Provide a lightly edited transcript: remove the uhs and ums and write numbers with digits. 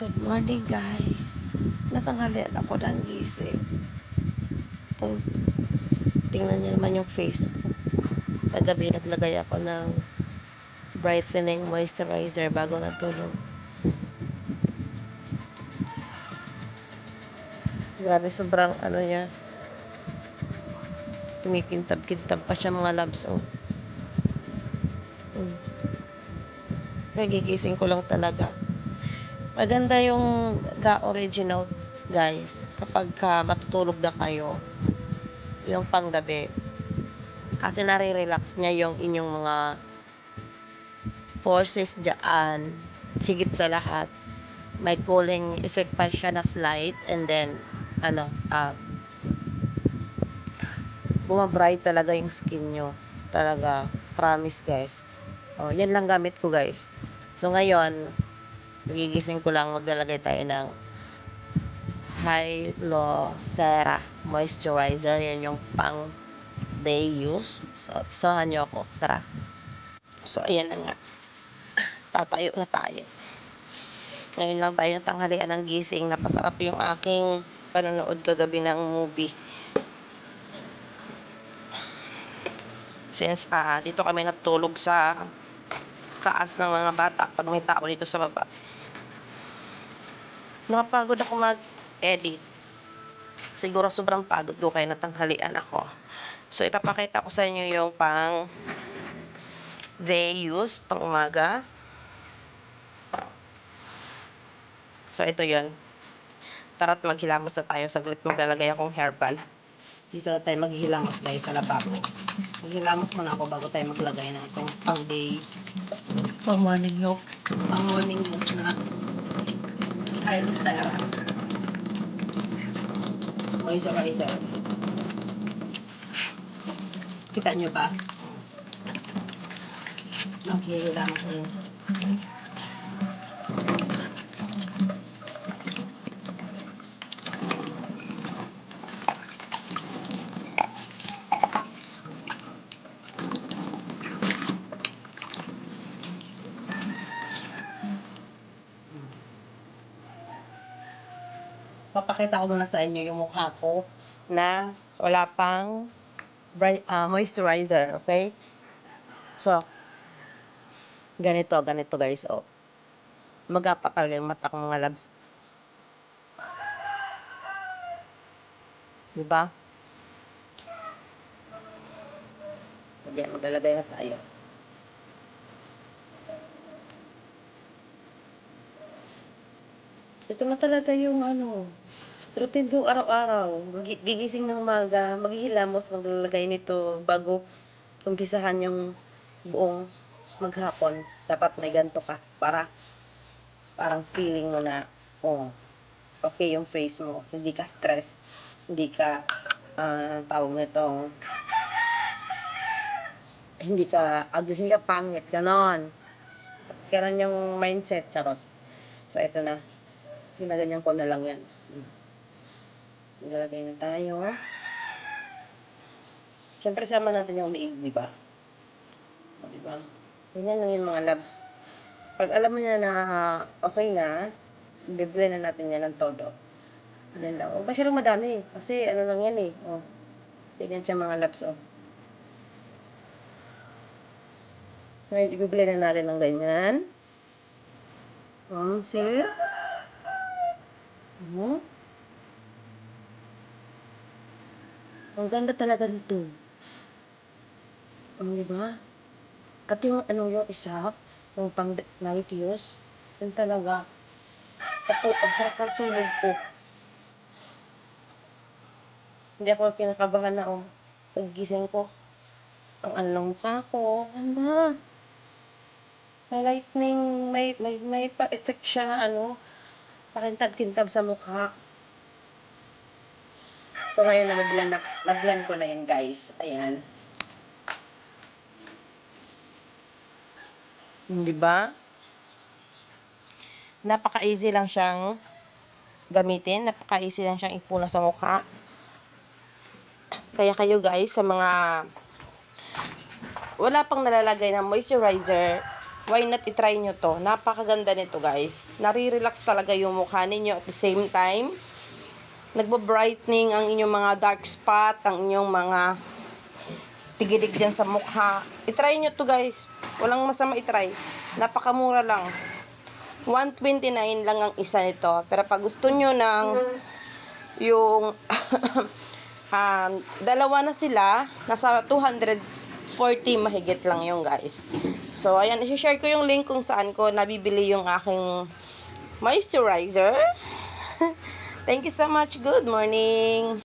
Good morning guys. Natanghalian ako ng gising. Tingnan niyo naman yung face ko. Kagabi naglagay ako ng brightening moisturizer bago natulog. Grabe, sobrang niya. Tumikintab-kintab pa siya mga labs. Nagigising ko lang talaga. Maganda yung The Original, guys. Kapag matutulog na kayo, yung panggabi. Kasi nare-relax niya yung inyong mga forces dyan. Higit sa lahat, may cooling effect pa siya na slight. And then, bumabright talaga yung skin nyo. Talaga, promise guys. Yan lang gamit ko guys. So ngayon, magigising ko lang, maglalagay tayo ng Hyalocera moisturizer. Yan yung pang day use. So, samahan nyo ako. Tara. So, ayan na nga. Tatayo na tayo. Ngayon lang tayo tanghalian ng gising. Napasarap yung aking panonood kagabi ng movie. Since dito kami natulog sa taas ng mga bata pag may tao dito sa baba. Nakapagod ako mag-edit. Siguro sobrang pagod ko kaya natanghalian ako. So, ipapakita ko sa inyo yung pang day use, pang umaga. So, ito yun. Tara't maghilamos na tayo. Saglit maglalagay akong hairband. Dito na tayo maghihilamos guys sa lababo. Maghilamos muna ako bago tayo maglagay ng itong pang day. Pang morning milk. Pang morning milk na Hyalocera moisturizer. Kita nyo ba? Okay, hilamos din. Papakita ko muna sa inyo yung mukha ko na wala pang moisturizer, okay? So, ganito guys, magapa talaga yung mata ko mga labs. Diba? Okay, maglalagay na tayo. Ito na talaga yung routine ko araw-araw. Gigising ng umaga, maghihilamos, maglalagay nito bago umpisahan yung buong maghapon. Dapat may ganito ka para parang feeling mo na okay yung face mo. Hindi ka stress. Hindi ka tawag nito, hindi ka pangit, ganon. Kailan yung mindset, charot. So, ito na. Ginaganyan ko na lang yan. Nilagay na tayo. Siyempre, sama natin yung liig, di ba? Di ba? Ganyan lang yung mga labs. Pag alam mo na okay na, i-blend na natin yan ng todo. Yan lang. Huwag masyadong madami. Kasi lang yan eh. Tignan siya mga labs, Ngayon, i-blend na natin ng ganyan. See? Ang ganda talaga nito. Diba? At yung yung isa, yung pang night use, yun talaga. Ang sarap ng tulog ko. Hindi ako kinakabahan na paggising ko. Ang lang mukha ko. Ganda. May lightning, may pa-effect siya, pakintab-kintab sa mukha. So, ngayon na mag-blend ko na yun, guys. Ayan. Diba? Napaka-easy lang siyang gamitin. Napaka-easy lang siyang ipuna sa mukha. Kaya kayo, guys, sa mga wala pang nalalagay na moisturizer, why not itry nyo to? Napakaganda nito, guys. Nare-relax talaga yung mukha ninyo at the same time. Nagbo-brightening ang inyong mga dark spot, ang inyong mga tigilig dyan sa mukha. Itry nyo to, guys. Walang masama itry. Napakamura lang. 129 lang ang isa nito. Pero pag gusto nyo ng yung dalawa na sila, nasa 240 mahigit lang yung guys. So, ayan, i-share ko yung link kung saan ko nabibili yung aking moisturizer. Thank you so much. Good morning.